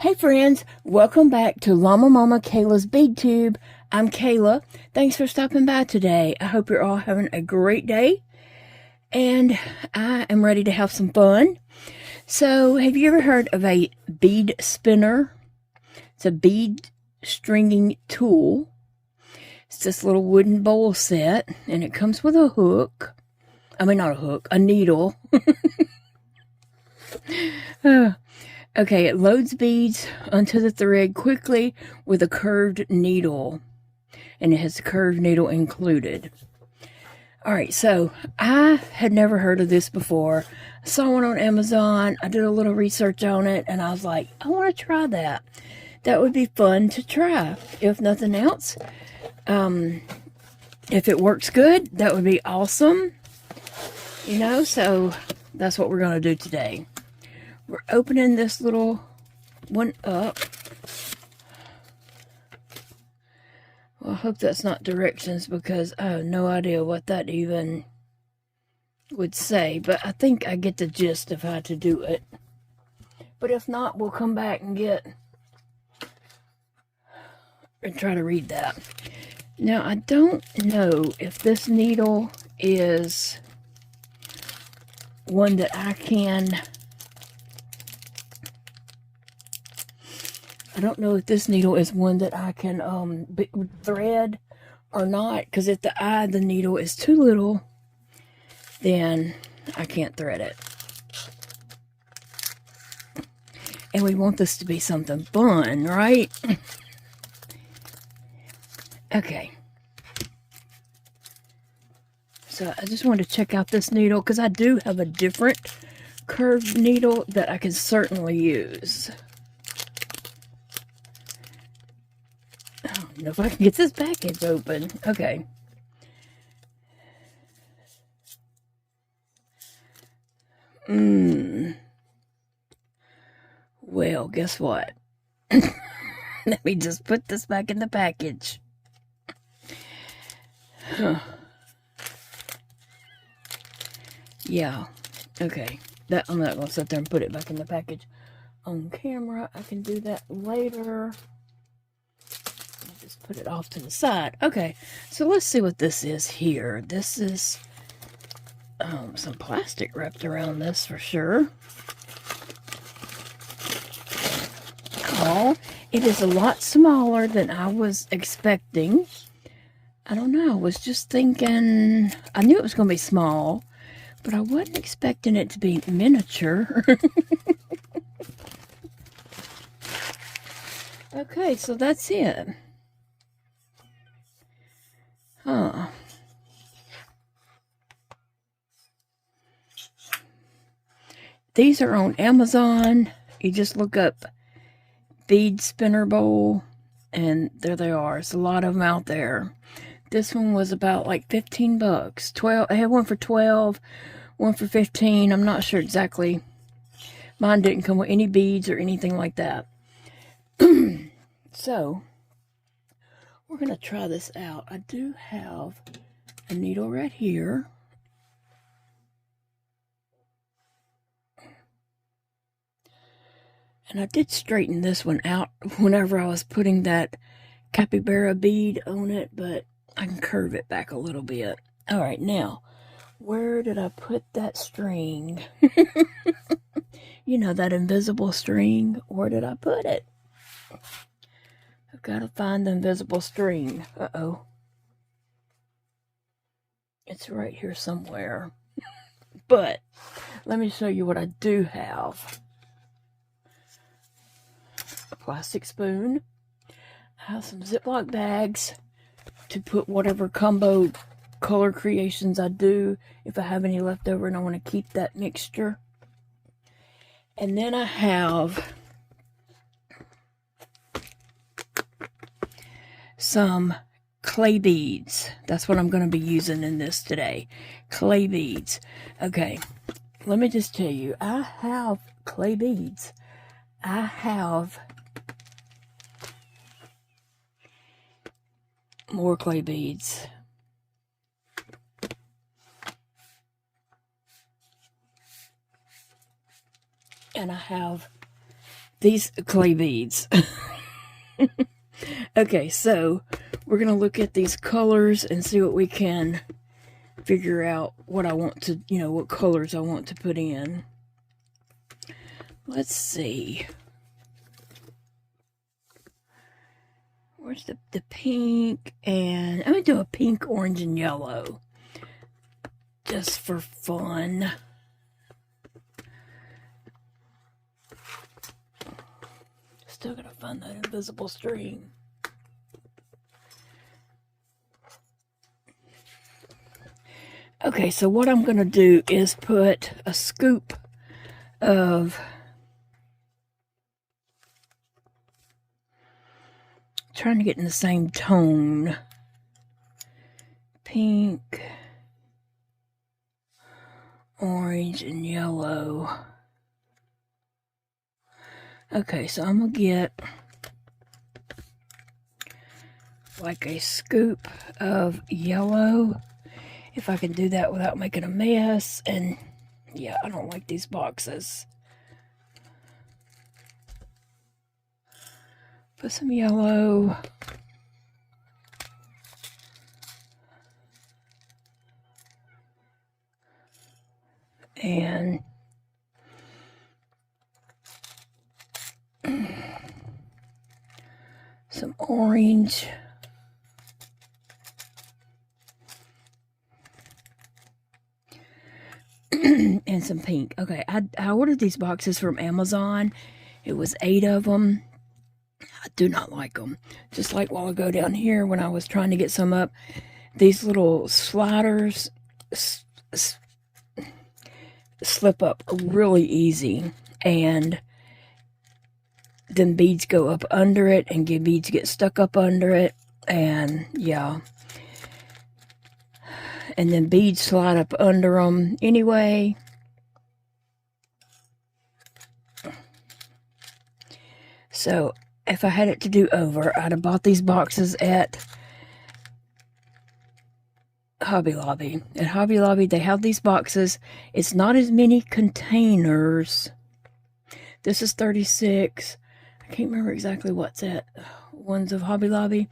Hey friends, welcome back to Llama Mama Kayla's Bead Tube. I'm Kayla. Thanks for stopping by today. I hope you're all having a great day, and I am ready to have some fun. So, have you ever heard of a bead spinner? It's a bead stringing tool. It's this little wooden bowl set, and it comes with a hook. I mean, not a hook, a needle. Okay, it loads beads onto the thread quickly with a curved needle, and it has a curved needle included. Alright, so I had never heard of this before. I saw one on Amazon. I did a little research on it, and I was like, I want to try that. That would be fun to try, if nothing else. If it works good, that would be awesome. You know, so that's what we're going to do today. We're opening this little one up. Well, I hope that's not directions because I have no idea what that even would say. But I think I get the gist of how to do it. But if not, we'll come back and try to read that. Now, I don't know if this needle is one that I can... I don't know if this needle is one that I can thread or not, because if the eye of the needle is too little, then I can't thread it. And we want this to be something fun, right? Okay. So I just wanted to check out this needle, because I do have a different curved needle that I can certainly use. I don't know if I can get this package open. Okay. Well, guess what? Let me just put this back in the package. Huh. Yeah. Okay. I'm not going to sit there and put it back in the package on camera. I can do that later. Put it off to the side. Okay, so let's see what this is here. This is some plastic wrapped around this for sure. Oh, it is a lot smaller than I was expecting. I don't know. I was just thinking, I knew it was going to be small, but I wasn't expecting it to be miniature. Okay, so that's it. Huh. These are on Amazon. You just look up bead spinner bowl, and there they are. There's a lot of them out there. This one was about like 15 bucks. 12. I had one for 12, one for 15. I'm not sure exactly. Mine didn't come with any beads or anything like that. So, we're going to try this out. I do have a needle right here. And I did straighten this one out whenever I was putting that capybara bead on it, but I can curve it back a little bit. All right, now, where did I put that string? You know, that invisible string. Where did I put it? I've got to find the invisible string. Uh-oh. It's right here somewhere. But let me show you what I do have. A plastic spoon. I have some Ziploc bags to put whatever combo color creations I do, if I have any left over and I want to keep that mixture. And then I have some clay beads. That's what I'm going to be using in this today. Clay beads. Okay, let me just tell you, I have clay beads. I have more clay beads. And I have these clay beads. Okay, so we're going to look at these colors and see what we can figure out what I want to, what colors I want to put in. Let's see. Where's the pink? And I'm going to do a pink, orange, and yellow. Just for fun. Still got to find that invisible string. Okay, so what I'm going to do is put a scoop of trying to get in the same tone. Pink, orange, and yellow. Okay, so I'm going to get like a scoop of yellow. If I can do that without making a mess. And yeah, I don't like these boxes. Put some yellow. And some orange. And some pink. Okay, I ordered these boxes from Amazon. It was 8 of them. I do not like them. Just like while ago down here when I was trying to get some up, these little sliders slip up really easy. And then beads go up under it and beads get stuck up under it. And yeah. And then beads slide up under them anyway. So if I had it to do over, I'd have bought these boxes at Hobby Lobby. At Hobby Lobby, they have these boxes. It's not as many containers. This is 36. I can't remember exactly what's at ones of Hobby Lobby,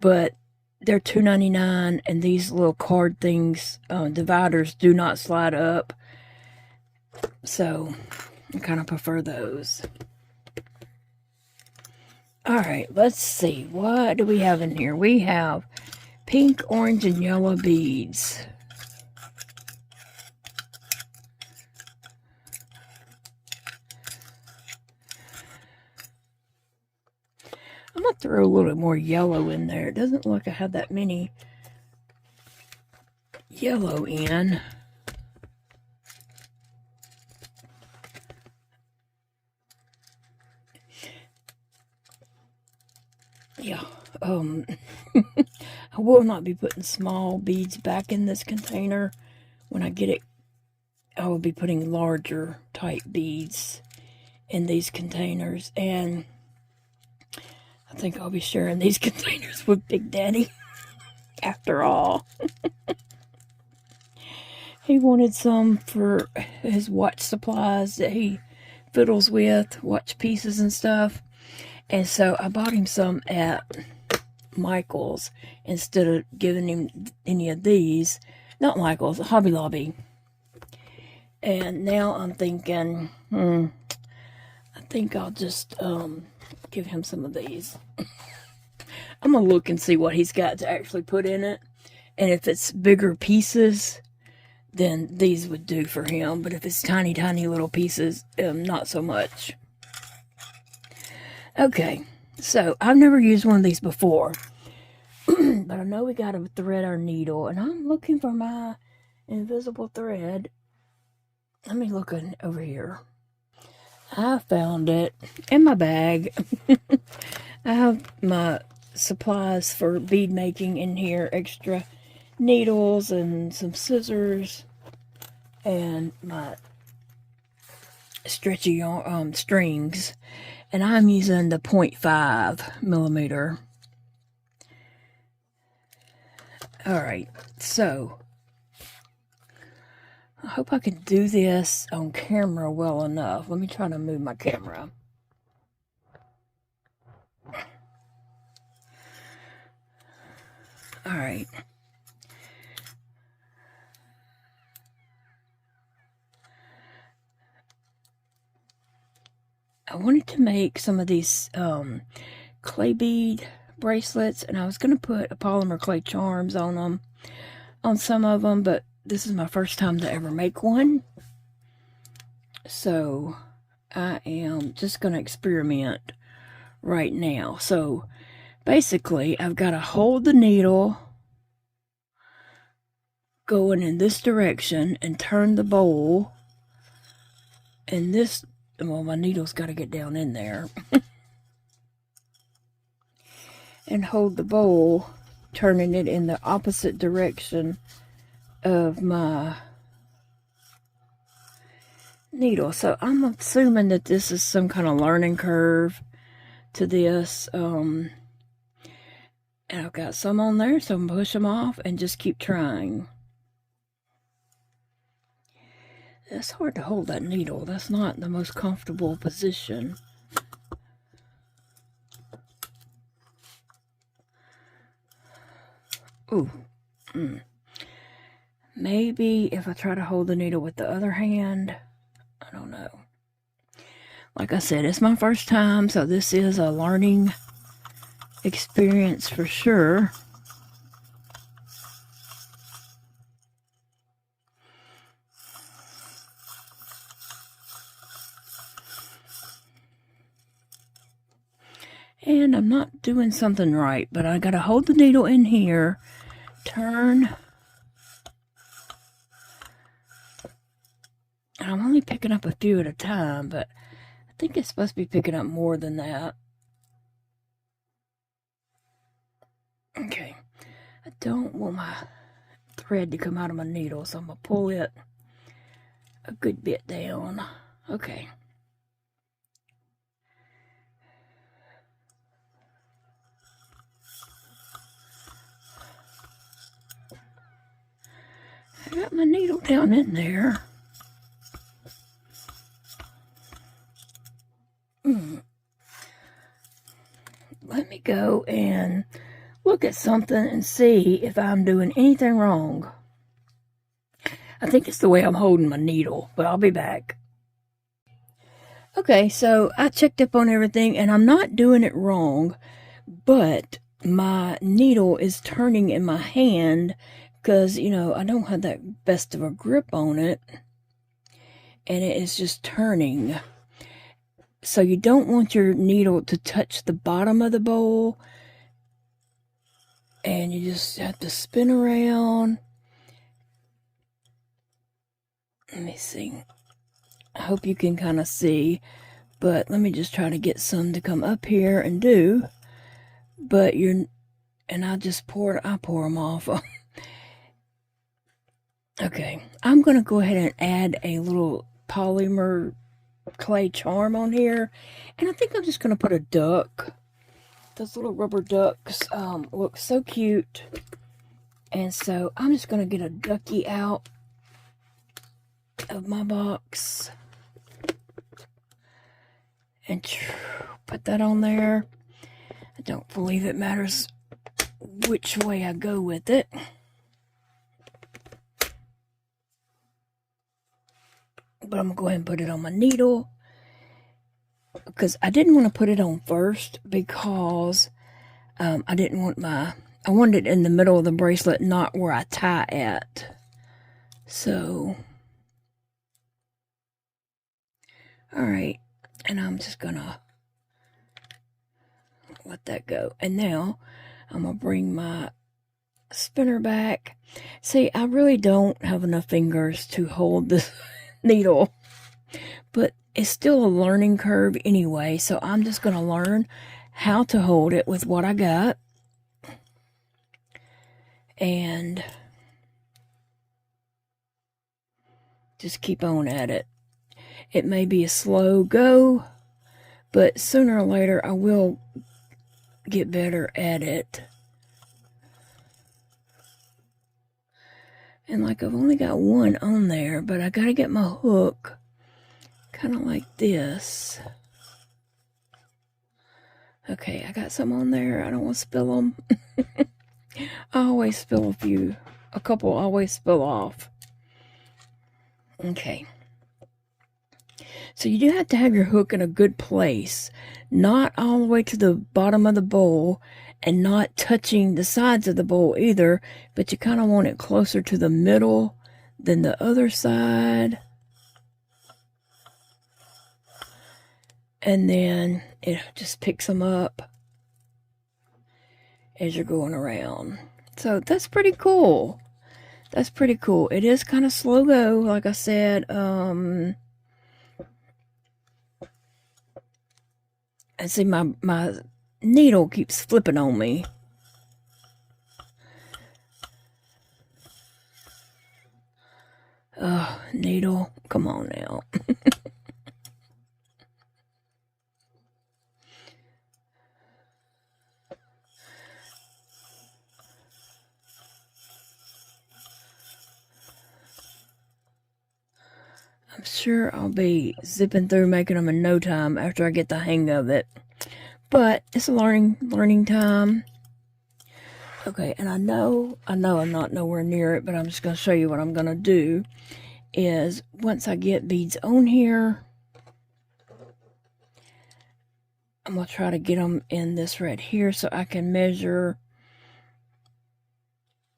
but they're $2.99, and these little card things, dividers, do not slide up. So I kind of prefer those. Alright, let's see. What do we have in here? We have pink, orange, and yellow beads. I'm going to throw a little bit more yellow in there. It doesn't look like I have that many yellow in. Yeah, I will not be putting small beads back in this container. When I get it, I will be putting larger type beads in these containers. And I think I'll be sharing these containers with Big Daddy. After all. He wanted some for his watch supplies that he fiddles with, watch pieces and stuff. And so I bought him some at Michael's instead of giving him any of these. Not Michael's, Hobby Lobby. And now I'm thinking, I think I'll just give him some of these. I'm going to look and see what he's got to actually put in it. And if it's bigger pieces, then these would do for him. But if it's tiny, tiny little pieces, not so much. Okay, so I've never used one of these before. But I know we got to thread our needle. And I'm looking for my invisible thread. Let me look over here. I found it in my bag. I have my supplies for bead making in here. Extra needles and some scissors. And my stretchy strings. And I'm using the 0.5 millimeter. Alright, so I hope I can do this on camera well enough. Let me try to move my camera. All right. I wanted to make some of these clay bead bracelets, and I was going to put a polymer clay charms on them, on some of them, but this is my first time to ever make one. So I am just going to experiment right now. So basically, I've got to hold the needle going in this direction and turn the bowl in this. Well, my needle's got to get down in there. And hold the bowl, turning it in the opposite direction of my needle. So I'm assuming that this is some kind of learning curve to this. And I've got some on there, so I'm going to push them off and just keep trying. It's hard to hold that needle. That's not the most comfortable position. Ooh. Maybe if I try to hold the needle with the other hand, I don't know. Like I said, it's my first time, so this is a learning experience for sure. And I'm not doing something right, but I gotta hold the needle in here, turn. And I'm only picking up a few at a time, but I think it's supposed to be picking up more than that. Okay, I don't want my thread to come out of my needle, so I'm gonna pull it a good bit down. Okay. I got my needle down in there. Let me go and look at something and see if I'm doing anything wrong. I think it's the way I'm holding my needle, but I'll be back. Okay, so I checked up on everything, and I'm not doing it wrong, but my needle is turning in my hand because, you know, I don't have that best of a grip on it, and it is just turning. So you don't want your needle to touch the bottom of the bowl, and you just have to spin around. Let me see. I hope you can kind of see, but let me just try to get some to come up here and do. But I pour them off. Okay, I'm going to go ahead and add a little polymer clay charm on here, and I think I'm just going to put a duck. Those little rubber ducks look so cute, and so I'm just going to get a ducky out of my box and put that on there. I don't believe it matters which way I go with it. But I'm going to go ahead and put it on my needle, because I didn't want to put it on first, because I wanted it in the middle of the bracelet, not where I tie at. So, alright, and I'm just going to let that go. And now I'm going to bring my spinner back. See, I really don't have enough fingers to hold this needle, but it's still a learning curve anyway, so I'm just going to learn how to hold it with what I got, and just keep on at it. It may be a slow go, but sooner or later I will get better at it. And like, I've only got one on there, but I gotta get my hook kind of like this. Okay, I got some on there. I don't want to spill them. I always spill a couple always spill off. Okay. So you do have to have your hook in a good place, not all the way to the bottom of the bowl and not touching the sides of the bowl either, but you kind of want it closer to the middle than the other side. And then it just picks them up as you're going around. So that's pretty cool. That's pretty cool. It is kind of slow go, like I said. And see, my needle keeps flipping on me. Needle, come on now. I'm sure I'll be zipping through making them in no time after I get the hang of it. But it's a learning time. Okay, and I know I'm not nowhere near it, but I'm just going to show you what I'm going to do is once I get beads on here, I'm going to try to get them in this right here so I can measure.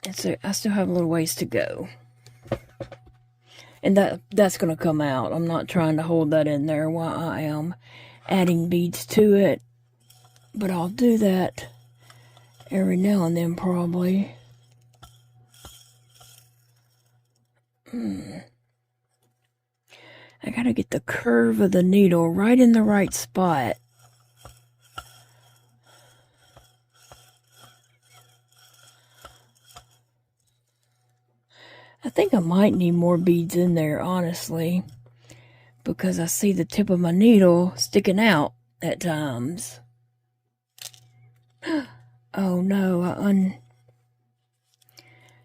And so I still have a little ways to go. And that's going to come out. I'm not trying to hold that in there while I am adding beads to it. But I'll do that every now and then probably. I got to get the curve of the needle right in the right spot. I think I might need more beads in there, honestly, because I see the tip of my needle sticking out at times. Oh no,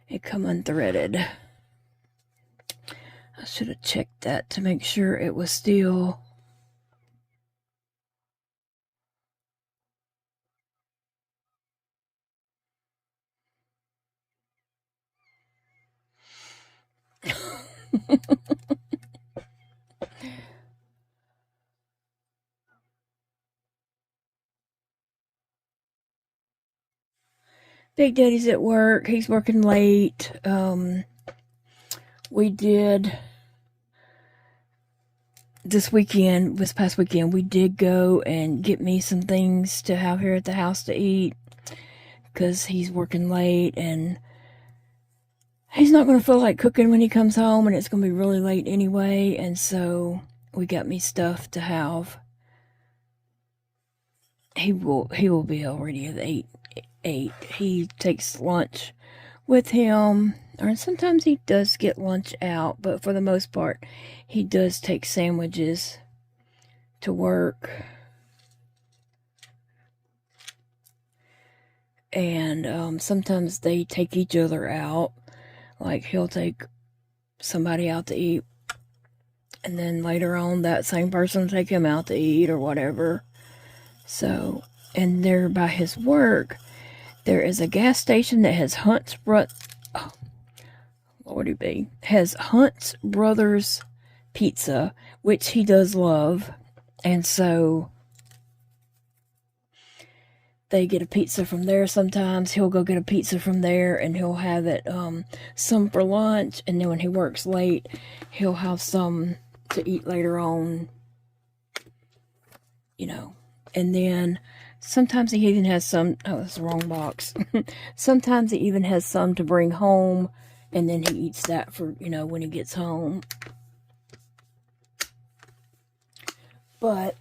it come unthreaded. I should have checked that to make sure it was still. Big Daddy's at work. He's working late. We did this past weekend, we did go and get me some things to have here at the house to eat because he's working late and he's not going to feel like cooking when he comes home, and it's going to be really late anyway. And so we got me stuff to have. He will be already at 8. He takes lunch with him, or sometimes he does get lunch out, but for the most part, he does take sandwiches to work. And sometimes they take each other out. Like he'll take somebody out to eat, and then later on that same person will take him out to eat or whatever. So, and there by his work, there is a gas station that has Hunt's Brothers Pizza, which he does love. And so they get a pizza from there sometimes. He'll go get a pizza from there and he'll have it some for lunch, and then when he works late, he'll have some to eat later on, you know. And then sometimes he even has some, oh, that's the wrong box. Sometimes he even has some to bring home, and then he eats that for, you know, when he gets home. But,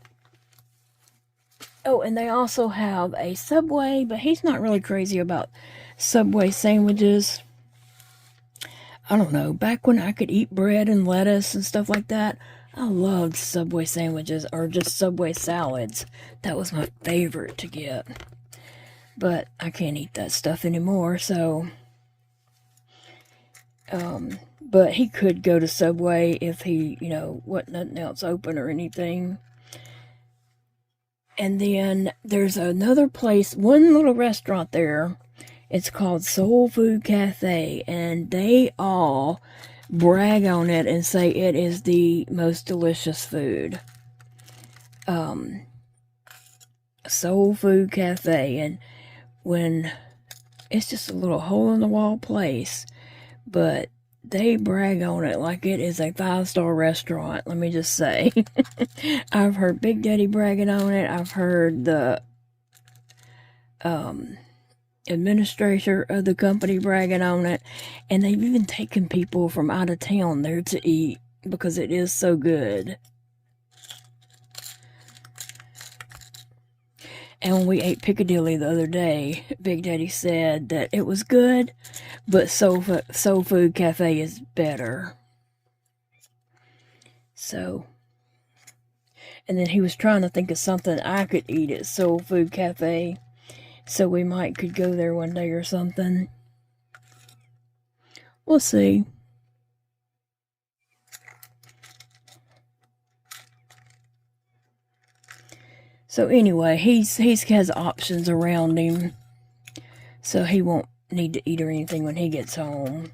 oh, and they also have a Subway, but he's not really crazy about Subway sandwiches. I don't know, back when I could eat bread and lettuce and stuff like that, I loved Subway sandwiches, or just Subway salads. That was my favorite to get. But I can't eat that stuff anymore, so. But he could go to Subway if he, you know, wasn't nothing else open or anything. And then there's another place, one little restaurant there. It's called Soul Food Cafe, and they all brag on it and say it is the most delicious food. Soul Food Cafe, and when it's just a little hole-in-the-wall place, but they brag on it like it is a 5-star restaurant, let me just say. I've heard Big Daddy bragging on it. I've heard the administrator of the company bragging on it, and they've even taken people from out of town there to eat because it is so good. And when we ate Piccadilly the other day, Big Daddy said that it was good, but Soul Food Cafe is better. So, and then he was trying to think of something I could eat at Soul Food Cafe, so we could go there one day or something. We'll see. So anyway, he has options around him, so he won't need to eat or anything when he gets home.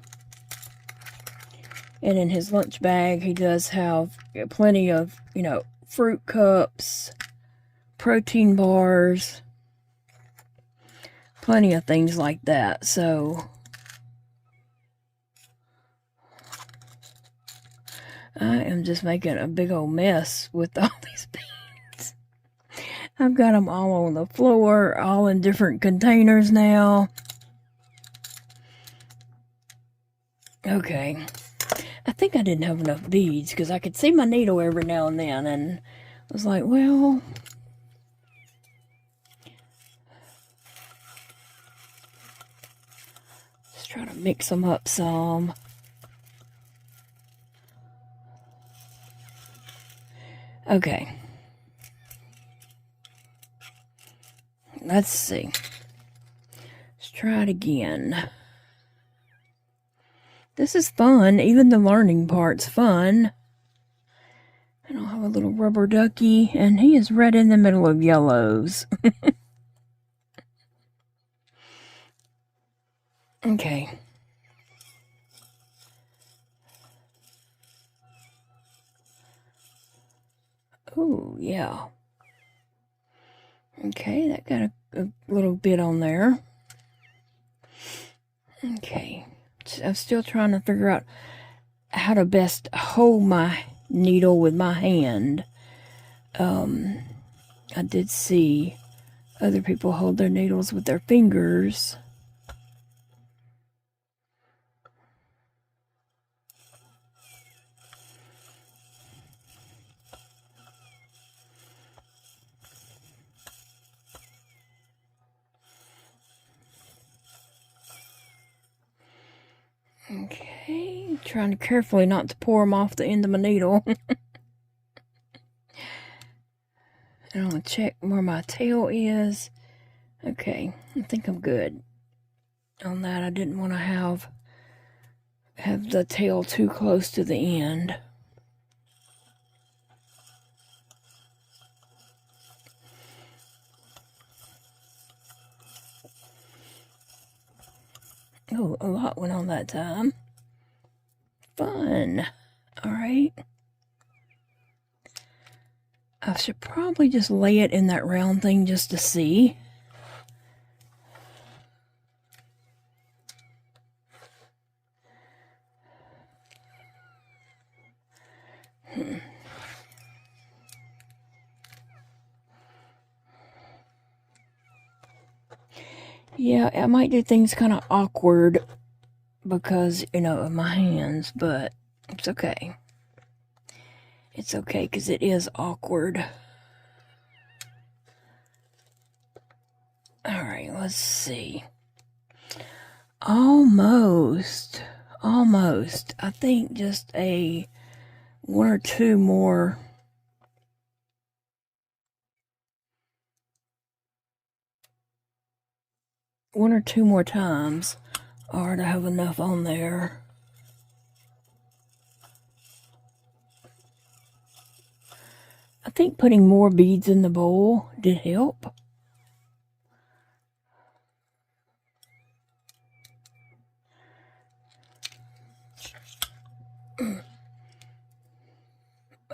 And in his lunch bag, he does have plenty of, fruit cups, protein bars, plenty of things like that. So I am just making a big old mess with all these beads. I've got them all on the floor, all in different containers now. Okay. I think I didn't have enough beads because I could see my needle every now and then, and I was like, well, just try to mix them up some. Okay. Let's see. Let's try it again. This is fun. Even the learning part's fun. And I'll have a little rubber ducky, and he is right in the middle of yellows. Okay. Oh, yeah. Okay, that got a little bit on there. Okay. I'm still trying to figure out how to best hold my needle with my hand. I did see other people hold their needles with their fingers. Okay, trying to carefully not to pour them off the end of my needle. And I'm going to check where my tail is. Okay, I think I'm good on that. I didn't want to have the tail too close to the end. Oh, a lot went on that time. Fun. All right. I should probably just lay it in that round thing just to see. Yeah, I might do things kind of awkward because, of my hands, but it's okay. It's okay because it is awkward. Alright, let's see. Almost. I think just one or two more. One or two more times are to have enough on there. I think putting more beads in the bowl did help.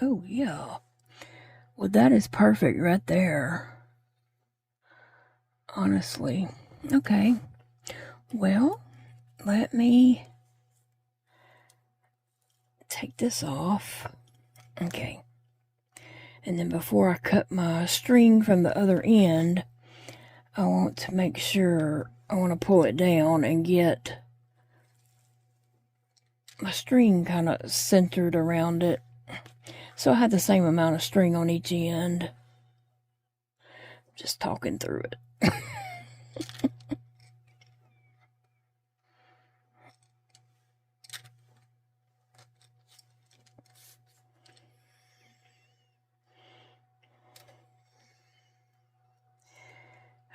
Oh, yeah. Well, that is perfect right there. Honestly. Okay. Well, let me take this off. Okay. And then before I cut my string from the other end, I want to make sure, I want to pull it down and get my string kind of centered around it. So I have the same amount of string on each end. Just talking through it.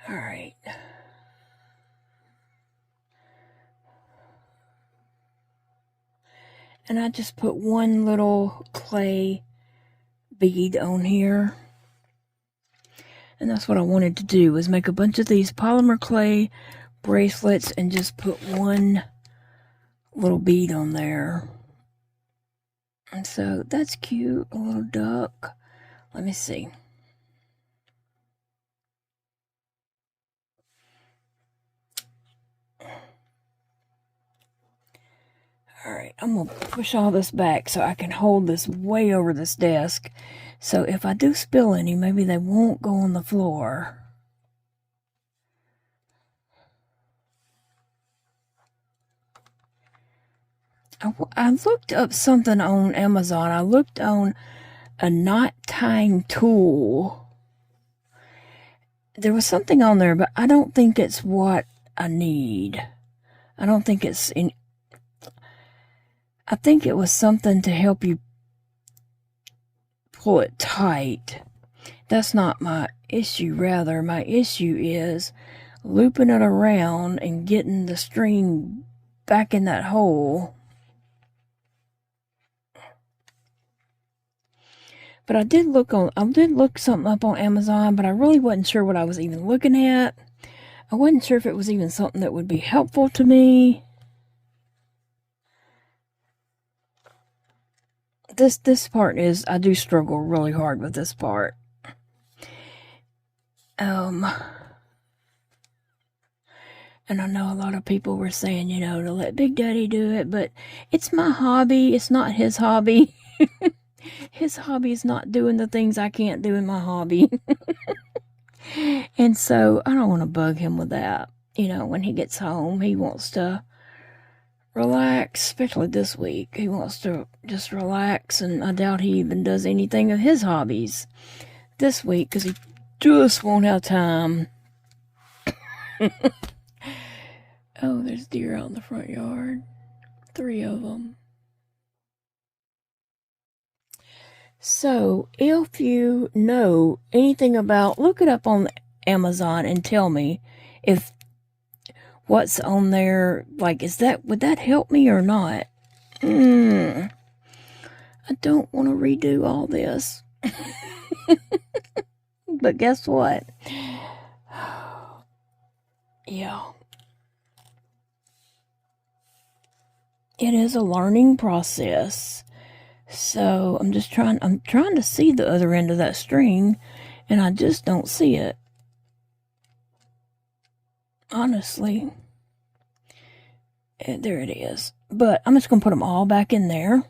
All right. And I just put one little clay bead on here. And that's what I wanted to do, was make a bunch of these polymer clay bracelets and just put one little bead on there. And so that's cute, a little duck. Let me see. Alright, I'm going to push all this back so I can hold this way over this desk. So if I do spill any, maybe they won't go on the floor. I looked up something on Amazon. I looked on a knot tying tool. There was something on there, but I don't think it's what I need. I don't think it's in... I think it was something to help you pull it tight. That's not my issue. Rather, my issue is looping it around and getting the string back in that hole. But I did look something up on Amazon, but I really wasn't sure what I was even looking at. I wasn't sure if it was even something that would be helpful to me. This part is, I do struggle really hard with this part. And I know a lot of people were saying, you know, to let Big Daddy do it, but it's my hobby. It's not his hobby. His hobby is not doing the things I can't do in my hobby. And so I don't want to bug him with that. You know, when he gets home, he wants to relax, especially this week. He wants to just relax, and I doubt he even does anything of his hobbies this week because he just won't have time. Oh, there's deer out in the front yard. 3 of them. So, if you know anything about, look it up on Amazon and tell me if what's on there, like, would that help me or not? I don't want to redo all this. But guess what? Yeah. It is a learning process. So I'm trying to see the other end of that string, and I just don't see it. Honestly. There it is. But I'm just going to put them all back in there.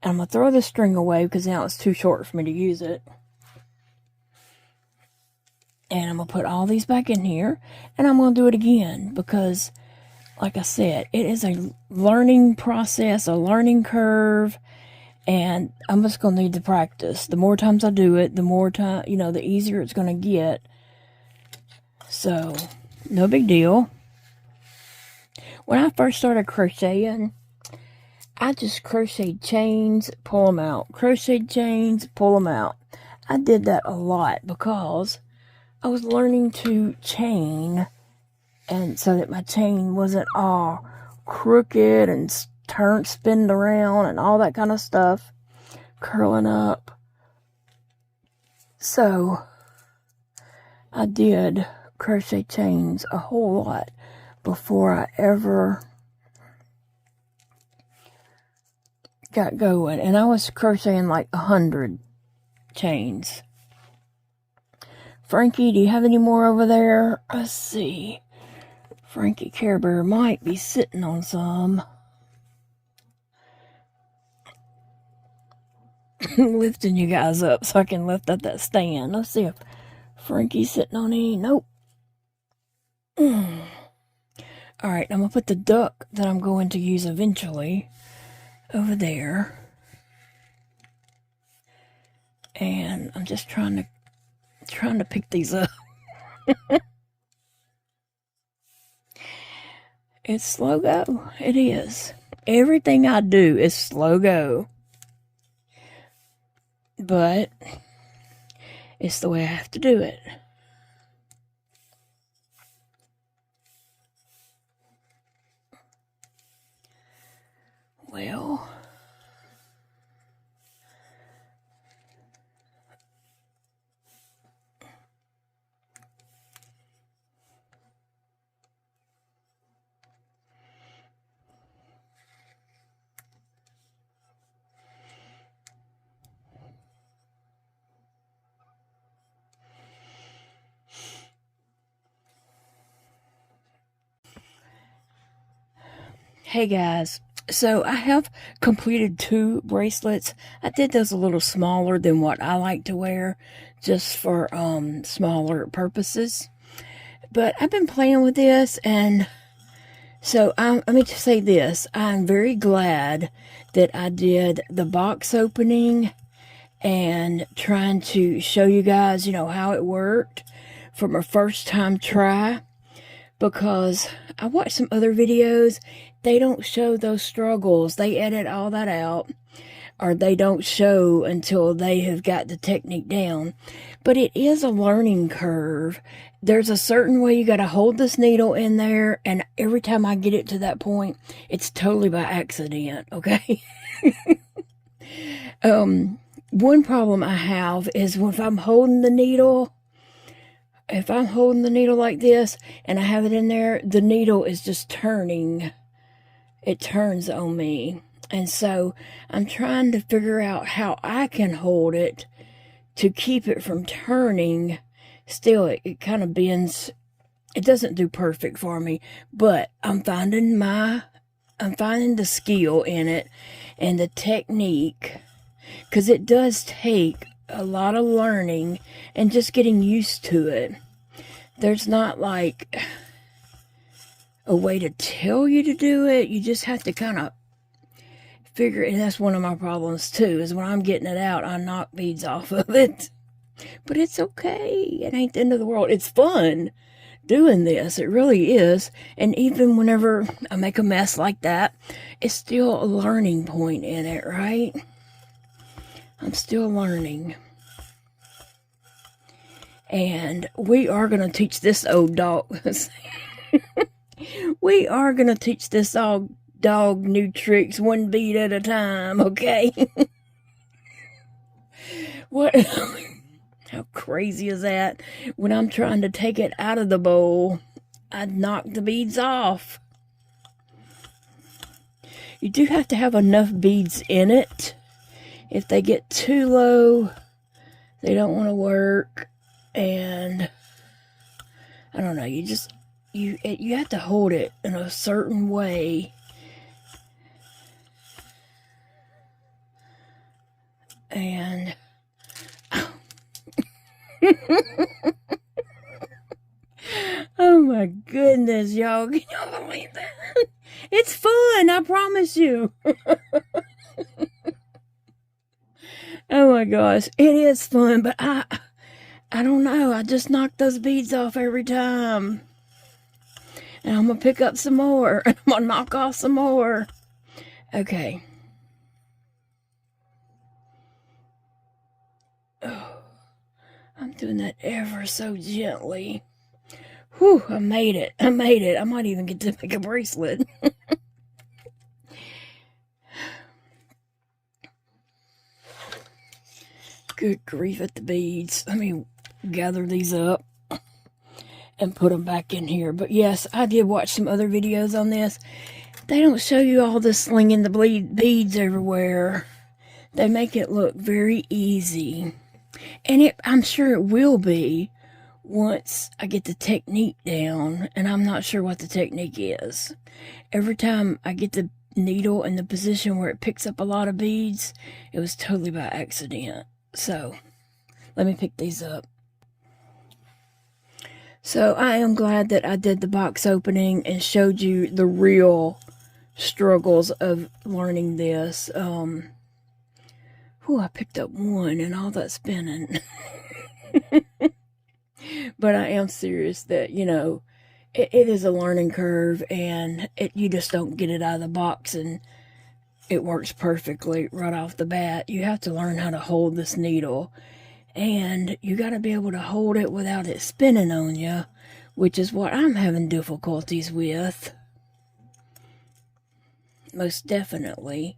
And I'm going to throw this string away because now it's too short for me to use it. And I'm going to put all these back in here. And I'm going to do it again because, like I said, it is a learning process, a learning curve, and I'm just going to need to practice. The more times I do it, the more time, you know, the easier it's going to get. So, no big deal. When I first started crocheting, I just crocheted chains, pull them out. Crocheted chains, pull them out. I did that a lot because I was learning to chain, and so that my chain wasn't all crooked and spinning around and all that kind of stuff, curling up. So I did crochet chains a whole lot before I ever got going. And I was crocheting like 100 chains. Frankie, do you have any more over there? Let's see. Frankie Care Bear might be sitting on some. Lifting you guys up so I can lift up that stand. Let's see if Frankie's sitting on any. Nope. Alright, I'm going to put the duck that I'm going to use eventually over there. And I'm just trying to pick these up. It's slow go. It is. Everything I do is slow go. But it's the way I have to do it. Well, hey guys, so I have completed 2 bracelets. I did those a little smaller than what I like to wear, just for smaller purposes. But I've been playing with this, and so let me just say this. I'm very glad that I did the box opening and trying to show you guys, you know, how it worked from a first time try, because I watched some other videos. They don't show those struggles. They edit all that out, or they don't show until they have got the technique down. But it is a learning curve. There's a certain way you got to hold this needle in there, and every time I get it to that point, it's totally by accident, okay? One problem I have is if I'm holding the needle, like this and I have it in there, the needle is just turning. It turns on me. And so I'm trying to figure out how I can hold it to keep it from turning. Still, it kind of bends. It doesn't do perfect for me, but I'm finding the skill in it and the technique, because it does take a lot of learning and just getting used to it. There's not like a way to tell you to do it. You just have to kind of figure it. And that's one of my problems too, is when I'm getting it out, I knock beads off of it. But it's okay. It ain't the end of the world. It's fun doing this. It really is. And even whenever I make a mess like that, it's still a learning point in it, right? I'm still learning. And we are going to teach this old dog. We are going to teach this old dog new tricks, one bead at a time, okay? What? How crazy is that? When I'm trying to take it out of the bowl, I knock the beads off. You do have to have enough beads in it. If they get too low, they don't want to work. And I don't know, you have to hold it in a certain way. And oh my goodness, y'all, can y'all believe that? It's fun, I promise you. Oh my gosh, it is fun, but I don't know, I just knock those beads off every time. And I'm going to pick up some more. And I'm going to knock off some more. Okay. Oh, I'm doing that ever so gently. Whew, I made it. I made it. I might even get to make a bracelet. Good grief at the beads. Let me gather these up and put them back in here. But yes, I did watch some other videos on this. they don't show you all the slinging the beads everywhere. They make it look very easy. And I'm sure it will be once I get the technique down, and I'm not sure what the technique is. Every time I get the needle in the position where it picks up a lot of beads, it was totally by accident. So, let me pick these up. So, I am glad that I did the box opening and showed you the real struggles of learning this. I picked up one and all that spinning. But I am serious that, you know, it is a learning curve, and you just don't get it out of the box and it works perfectly right off the bat. You have to learn how to hold this needle, and you got to be able to hold it without it spinning on you, which is what I'm having difficulties with. Most definitely.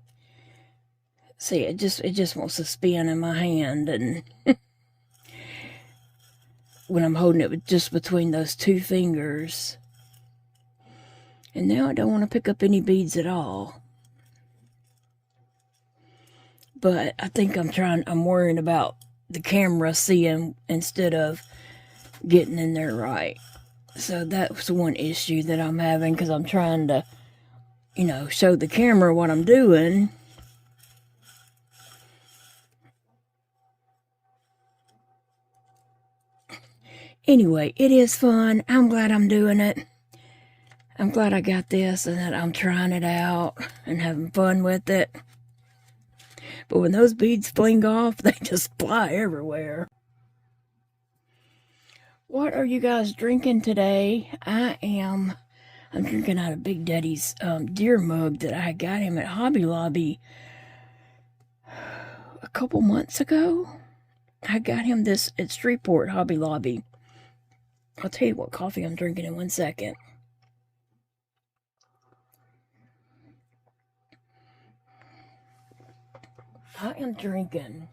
See, it just wants to spin in my hand, and when I'm holding it just between those two fingers. And now I don't want to pick up any beads at all. But I think I'm worrying about the camera seeing instead of getting in there right. So that's one issue that I'm having, because I'm trying to, you know, show the camera what I'm doing. Anyway, it is fun. I'm glad I'm doing it. I'm glad I got this and that I'm trying it out and having fun with it. But when those beads fling off, they just fly everywhere. What are you guys drinking today? I'm drinking out of Big Daddy's deer mug that I got him at Hobby Lobby a couple months ago. I got him this at Streetport Hobby Lobby. I'll tell you what coffee I'm drinking in 1 second. I am drinking.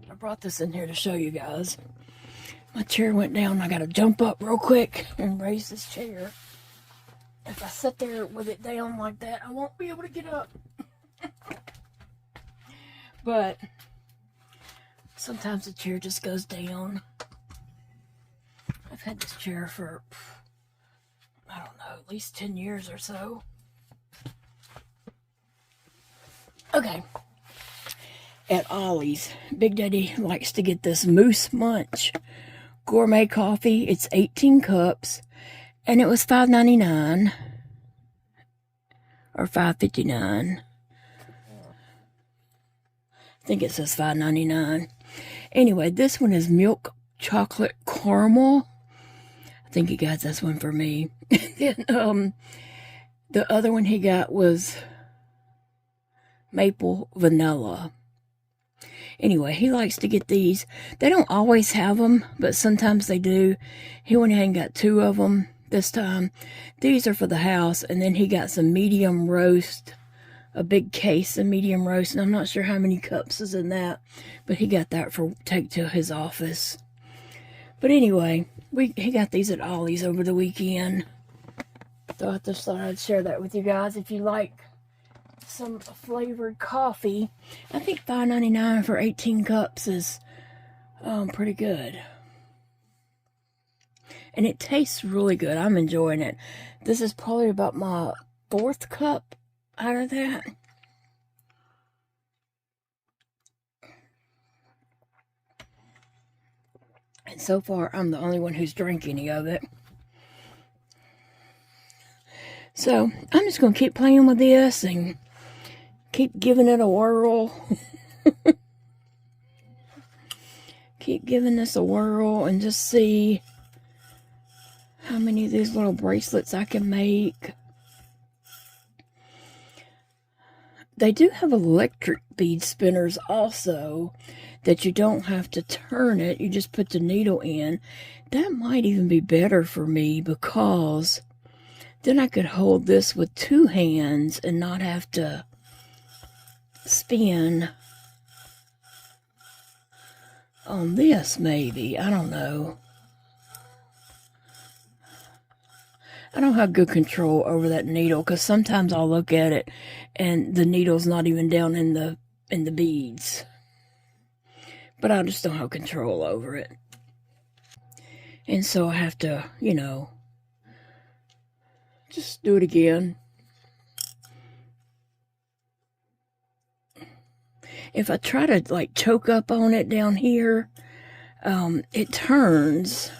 I brought this in here to show you guys. My chair went down. I got to jump up real quick and raise this chair. If I sit there with it down like that, I won't be able to get up. But sometimes the chair just goes down. I've had this chair for, I don't know, at least 10 years or so. Okay. At Ollie's, Big Daddy likes to get this Moose Munch gourmet coffee. It's 18 cups, and it was $5.99 or $5.59. I think it says $5.99. Anyway, this one is milk chocolate caramel. I think he got this one for me. Then the other one he got was maple vanilla. Anyway, he likes to get these. They don't always have them, but sometimes they do. He went ahead and got 2 of them this time. These are for the house, and then he got some medium roast, a big case of medium roast, and I'm not sure how many cups is in that, but he got that for take to his office. But anyway, he got these at Ollie's over the weekend. So I just thought I'd share that with you guys. If you like some flavored coffee, I think $5.99 for 18 cups is pretty good. And it tastes really good. I'm enjoying it. This is probably about my 4th cup out of that. And so far, I'm the only one who's drank any of it. So, I'm just going to keep playing with this and keep giving it a whirl. Keep giving this a whirl and just see how many of these little bracelets I can make. They do have electric bead spinners also that you don't have to turn it. You just put the needle in. That might even be better for me, because then I could hold this with 2 hands and not have to spin on this, maybe. I don't know. I don't have good control over that needle, because sometimes I'll look at it and the needle's not even down in the beads. But I just don't have control over it. And so I have to, you know, just do it again. If I try to like choke up on it down here, it turns.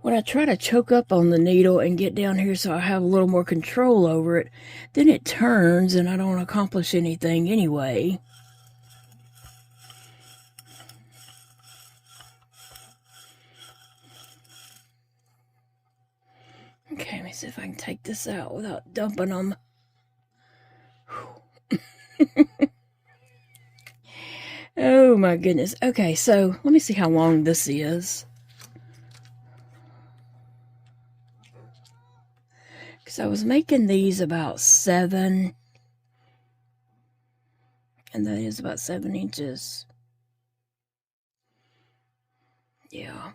When I try to choke up on the needle and get down here so I have a little more control over it, then it turns and I don't accomplish anything anyway. Okay, let me see if I can take this out without dumping them. Oh my goodness. Okay, so let me see how long this is. Because I was making these about 7, and that is about 7 inches. Yeah.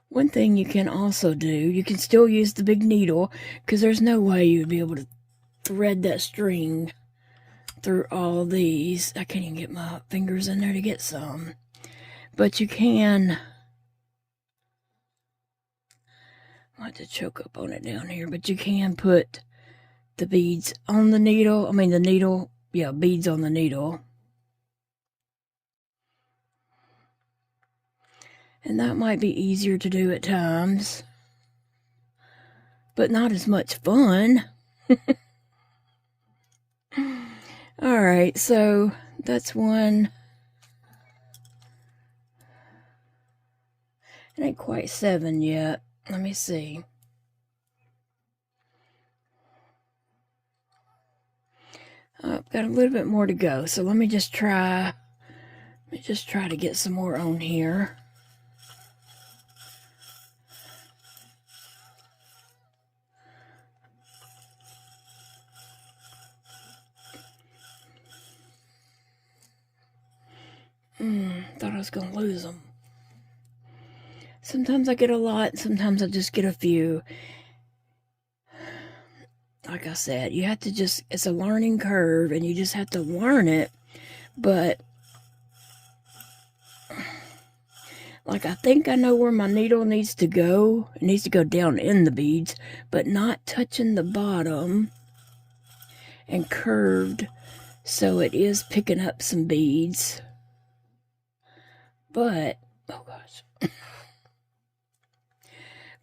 One thing you can also do, you can still use the big needle, because there's no way you'd be able to thread that string through all these. I can't even get my fingers in there to get some. But you can. I have to choke up on it down here, but you can put the beads on the needle. I mean, the needle, yeah, beads on the needle. And that might be easier to do at times, but not as much fun. All right, so that's one. It ain't quite 7 yet. Let me see. I've got a little bit more to go, so let me just try to get some more on here. Thought I was going to lose them. Sometimes I get a lot, sometimes I just get a few. Like I said, you have to just, it's a learning curve, and you just have to learn it. But, like, I think I know where my needle needs to go. It needs to go down in the beads, but not touching the bottom, and curved, so it is picking up some beads. But, oh gosh.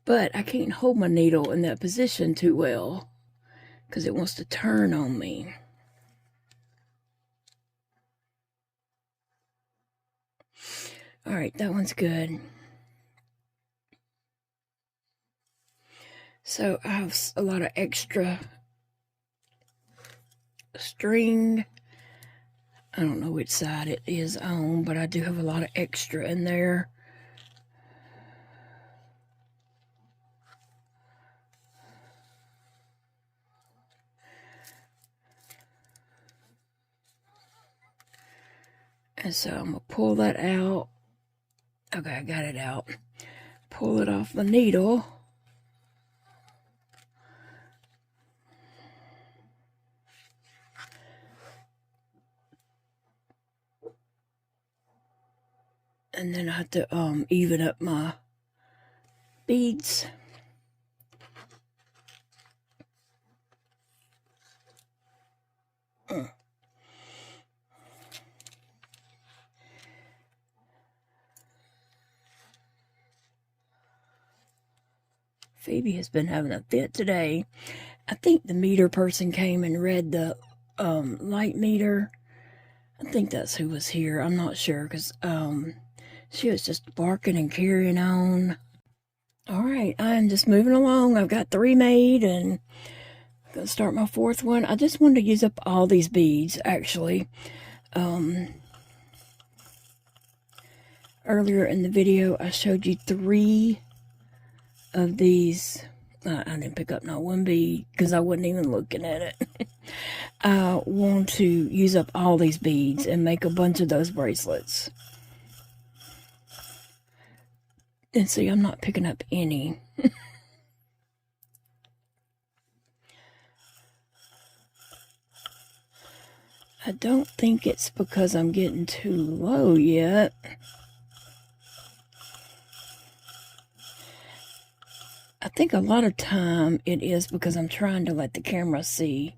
But I can't hold my needle in that position too well, because it wants to turn on me. All right, that one's good. So I have a lot of extra string. I don't know which side it is on, but I do have a lot of extra in there. And so I'm going to pull that out. Okay, I got it out. Pull it off the needle. And then I have to even up my beads. Phoebe has been having a fit today. I think the meter person came and read the light meter. I think that's who was here. I'm not sure, because she was just barking and carrying on. All right, I'm just moving along. I've got 3 made, and I'm going to start my 4th one. I just wanted to use up all these beads, actually. Earlier in the video, I showed you 3 of these. I didn't pick up not one bead because I wasn't even looking at it. I want to use up all these beads and make a bunch of those bracelets. And see, I'm not picking up any. I don't think it's because I'm getting too low yet. I think a lot of time it is because I'm trying to let the camera see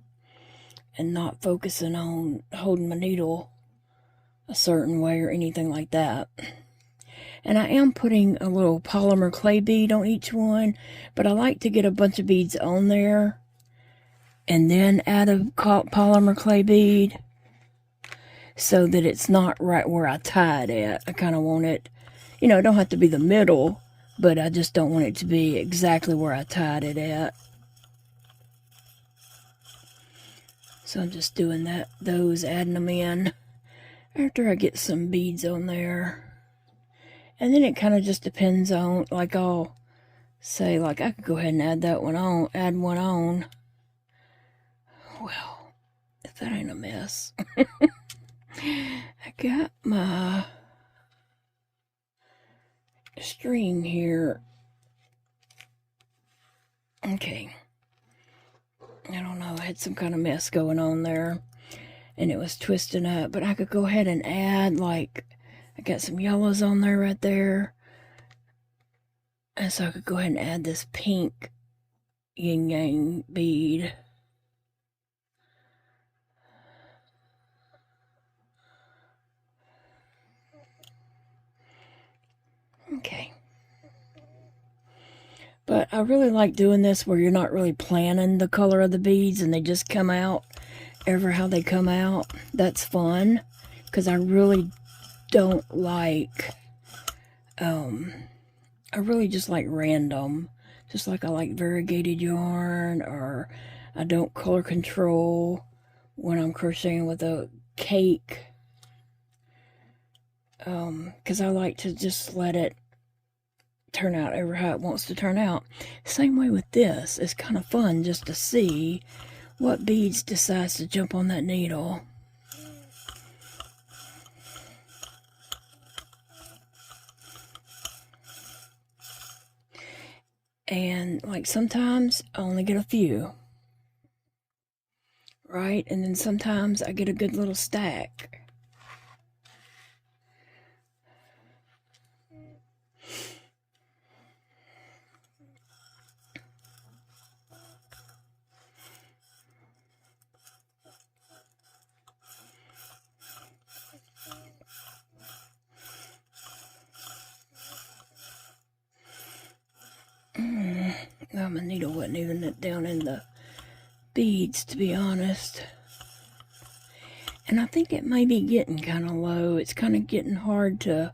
and not focusing on holding my needle a certain way or anything like that. And I am putting a little polymer clay bead on each one, but I like to get a bunch of beads on there and then add a polymer clay bead so that it's not right where I tie it at. I kind of want it, you know, it don't have to be the middle, but I just don't want it to be exactly where I tied it at. So I'm just doing those, adding them in after I get some beads on there. And then it kind of just depends on, like, I'll say, like, I could go ahead and add one on. Well, if that ain't a mess. I got my string here. Okay. I don't know, I had some kind of mess going on there, and it was twisting up, but I could go ahead and add, like, I got some yellows on there right there. And so I could go ahead and add this pink yin yang bead. Okay. But I really like doing this where you're not really planning the color of the beads and they just come out ever how they come out. That's fun, because I really don't like, I really just like random. Just like I like variegated yarn, or I don't color control when I'm crocheting with a cake. Because I like to just let it turn out ever how it wants to turn out. Same way with this. It's kind of fun just to see what beads decides to jump on that needle. And like sometimes I only get a few, right? And then sometimes I get a good little stack. Well, my needle wasn't even down in the beads, to be honest. And I think it may be getting kind of low. It's kind of getting hard to...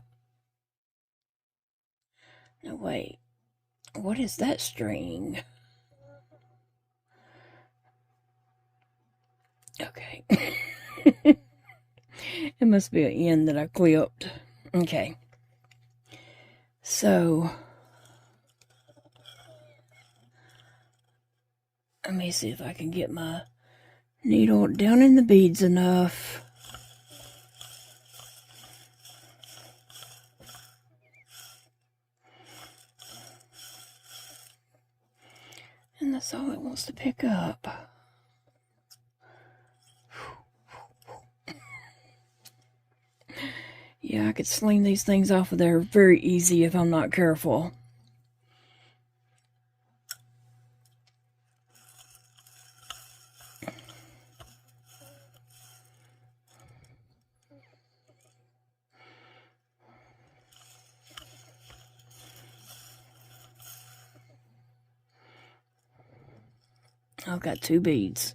No, wait. What is that string? Okay. It must be an end that I clipped. Okay. So... let me see if I can get my needle down in the beads enough. And that's all it wants to pick up. Yeah, I could sling these things off of there very easy if I'm not careful. I've got 2 beads.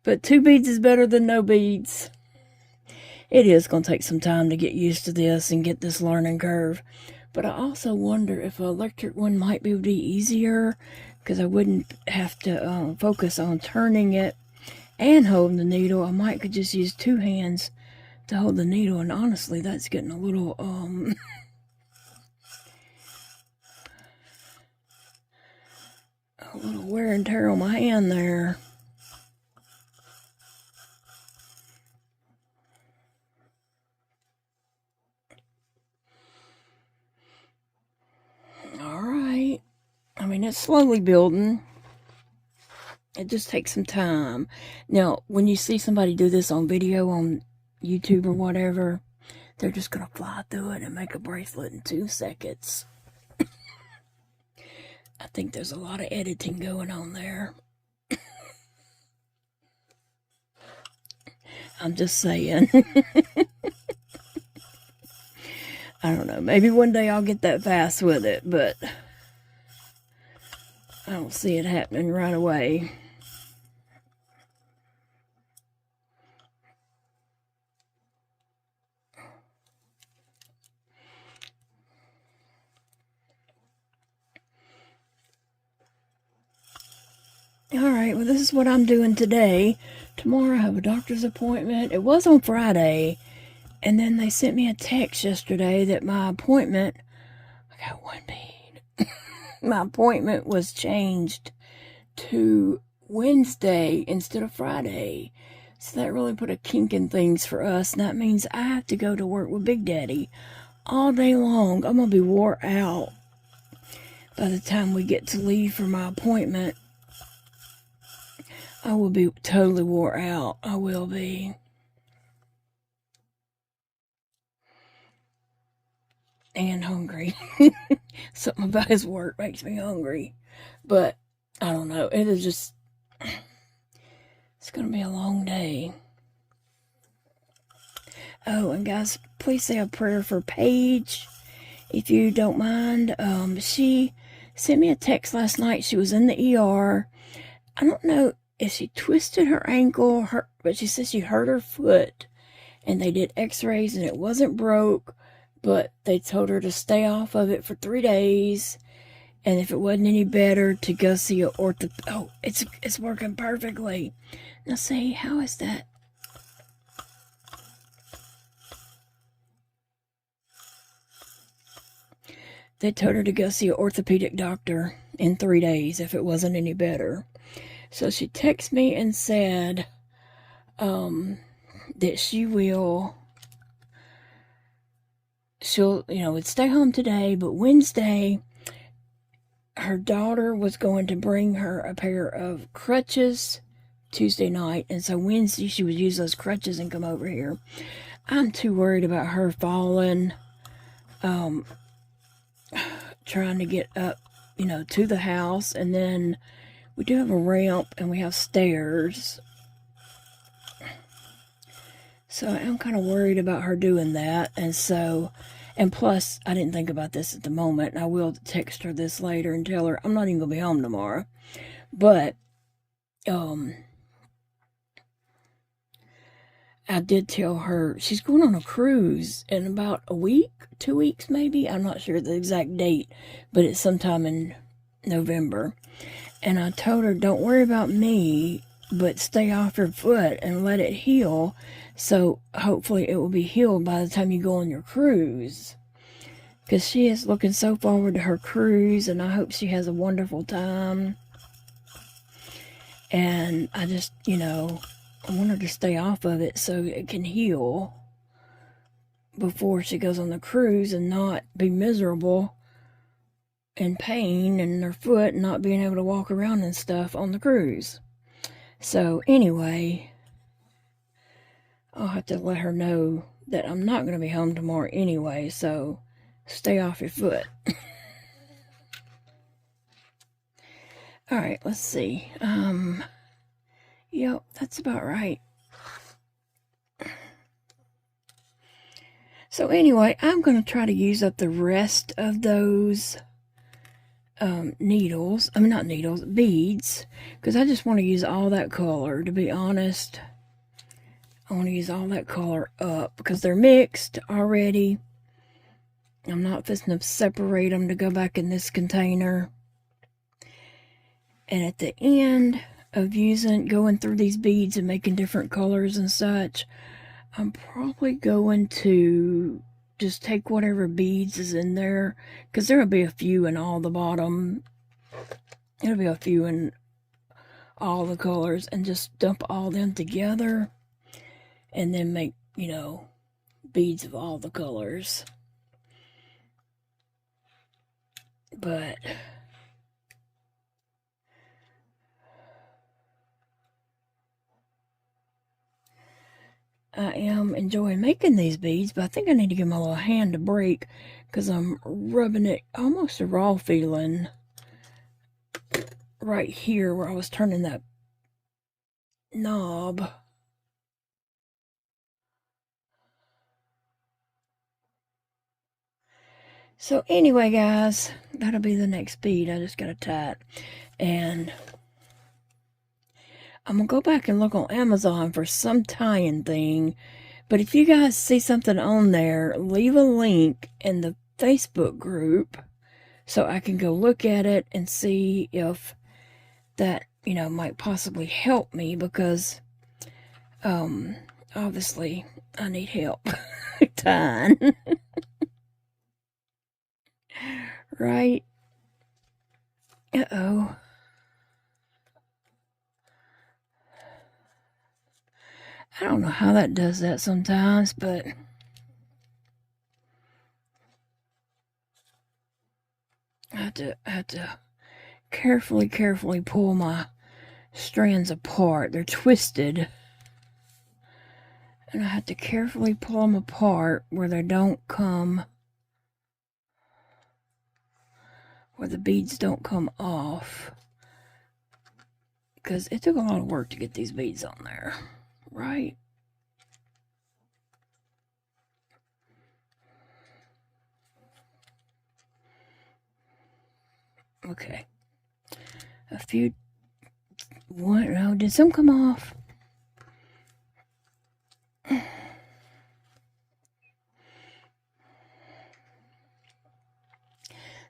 But 2 beads is better than no beads. It is going to take some time to get used to this and get this learning curve. But I also wonder if an electric one might be easier, because I wouldn't have to focus on turning it and holding the needle. I might could just use 2 hands to hold the needle, and honestly, that's getting a little a little wear and tear on my hand there. All right. I mean, it's slowly building. It just takes some time. Now, when you see somebody do this on video on YouTube or whatever, they're just going to fly through it and make a bracelet in 2 seconds. I think there's a lot of editing going on there. I'm just saying. I don't know. Maybe one day I'll get that fast with it, but I don't see it happening right away. Alright, well this is what I'm doing today. Tomorrow I have a doctor's appointment. It was on Friday, and then they sent me a text yesterday that my appointment, I got one bead, my appointment was changed to Wednesday instead of Friday. So that really put a kink in things for us, and that means I have to go to work with Big Daddy all day long. I'm going to be wore out by the time we get to leave for my appointment. I will be totally wore out. I will be. And hungry. Something about his work makes me hungry. But, I don't know. It is just, it's going to be a long day. Oh, and guys, please say a prayer for Paige, if you don't mind. She sent me a text last night. She was in the ER. I don't know if she twisted her ankle, but she said she hurt her foot, and they did x-rays and it wasn't broke, but they told her to stay off of it for 3 days, and if it wasn't any better, to go see a oh, it's working perfectly. Now see, how is that? They told her to go see an orthopedic doctor in 3 days if it wasn't any better. So she texted me and said that she'll, would stay home today, but Wednesday, her daughter was going to bring her a pair of crutches Tuesday night, and so Wednesday she would use those crutches and come over here. I'm too worried about her falling, trying to get up, to the house, and then we do have a ramp and we have stairs. So I'm kind of worried about her doing that. And plus, I didn't think about this at the moment. I will text her this later and tell her I'm not even going to be home tomorrow. But, I did tell her she's going on a cruise in about a week, 2 weeks maybe. I'm not sure the exact date, but it's sometime in November. And I told her, don't worry about me, but stay off your foot and let it heal. So hopefully it will be healed by the time you go on your cruise. Because she is looking so forward to her cruise, and I hope she has a wonderful time. And I just, I want her to stay off of it so it can heal before she goes on the cruise and not be miserable and pain in her foot and not being able to walk around and stuff on the cruise. So anyway, I'll have to let her know that I'm not going to be home tomorrow anyway, so stay off your foot. Alright, let's see. Yep, that's about right. So anyway, I'm going to try to use up the rest of those beads, because I just want to use all that color, to be honest. I want to use all that color up, because they're mixed already. I'm not fixing to separate them to go back in this container. And at the end of going through these beads and making different colors and such, I'm probably going to just take whatever beads is in there, because there will be a few in all the bottom. There'll be a few in all the colors, and just dump all them together and then make, beads of all the colors. But I am enjoying making these beads, but I think I need to give my little hand a break because I'm rubbing it almost a raw feeling right here where I was turning that knob. So anyway, guys, that'll be the next bead. I just got to tie it. And I'm going to go back and look on Amazon for some tying thing. But if you guys see something on there, leave a link in the Facebook group so I can go look at it and see if that, might possibly help me, because obviously I need help tying. Right? Uh-oh. I don't know how that does that sometimes, but I have to carefully pull my strands apart. They're twisted. And I have to carefully pull them apart where they don't come, where the beads don't come off. Because it took a lot of work to get these beads on there, right? Okay. Did some come off?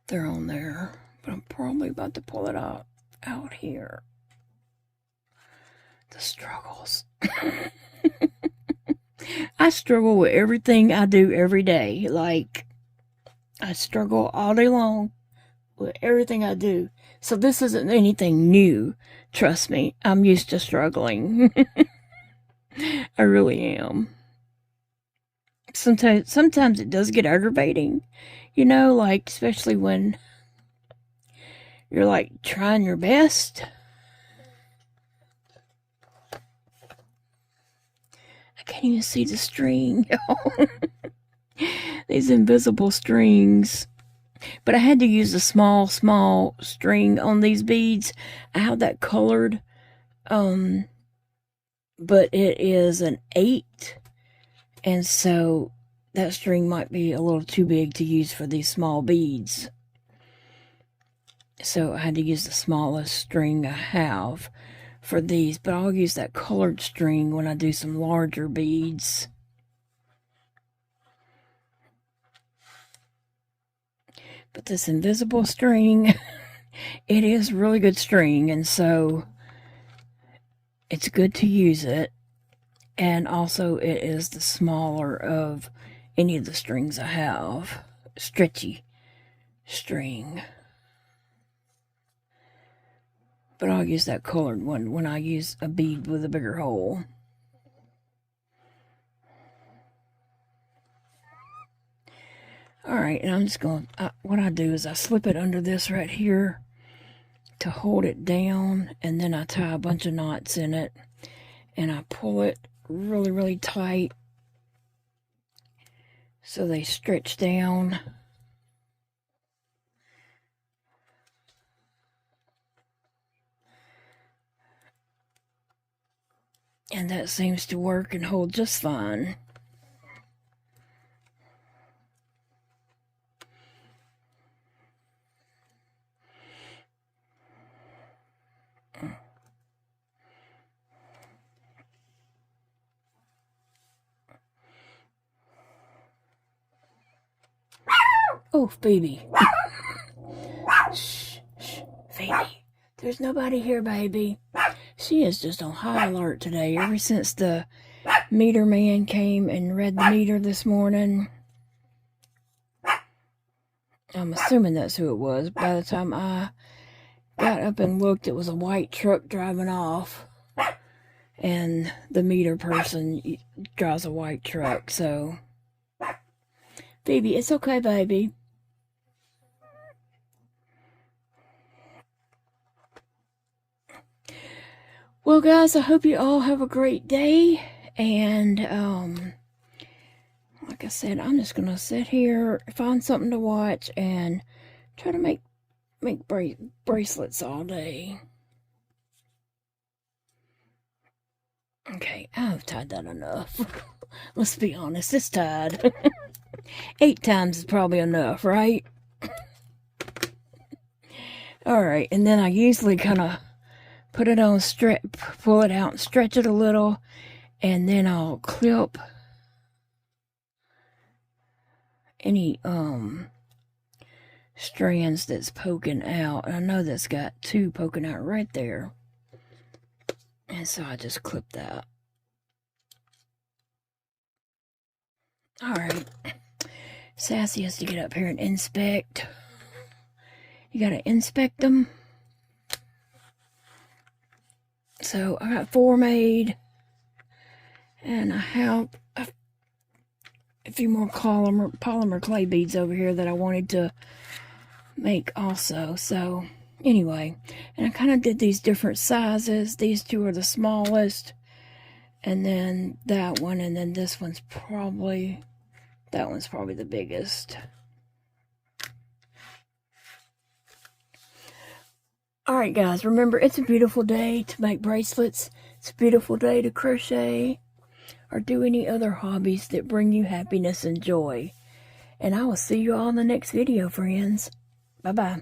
They're on there, but I'm probably about to pull it out here. The struggles. I struggle with everything I do every day. Like, I struggle all day long with everything I do. So this isn't anything new. Trust me, I'm used to struggling. I really am. Sometimes it does get aggravating, like, especially when you're like trying your best. I can't even see the string. These invisible strings. But I had to use a small string on these beads. I have that colored, but it is an 8. And so that string might be a little too big to use for these small beads. So I had to use the smallest string I have for these. But I'll use that colored string when I do some larger beads. But this invisible string, it is really good string. And so it's good to use it. And also it is the smaller of any of the strings I have. Stretchy string. But I'll use that colored one when I use a bead with a bigger hole. Alright, and I'm just going to, what I do is I slip it under this right here to hold it down. And then I tie a bunch of knots in it. And I pull it really tight so they stretch down. And that seems to work and hold just fine. Oh, Phoebe. Shh, Phoebe. There's nobody here, baby. She is just on high alert today. Ever since the meter man came and read the meter this morning. I'm assuming that's who it was. By the time I got up and looked, it was a white truck driving off. And the meter person drives a white truck, so... Phoebe, it's okay, baby. Well, guys, I hope you all have a great day, And, like I said, I'm just going to sit here, find something to watch, and try to make bracelets all day. Okay, I've tied that enough. Let's be honest, it's tied. 8 times is probably enough, right? Alright, and then I usually kind of put it on, pull it out and stretch it a little, and then I'll clip any strands that's poking out. I know that's got 2 poking out right there, and so I just clip that. Alright, Sassy has to get up here and inspect. You gotta inspect them. So I got 4 made, and I have a few more polymer clay beads over here that I wanted to make also. So anyway, and I kind of did these different sizes. These 2 are the smallest, and then that one, and then this one's probably, that one's probably the biggest. Alright guys, remember, it's a beautiful day to make bracelets. It's a beautiful day to crochet or do any other hobbies that bring you happiness and joy. And I will see you all in the next video, friends. Bye-bye.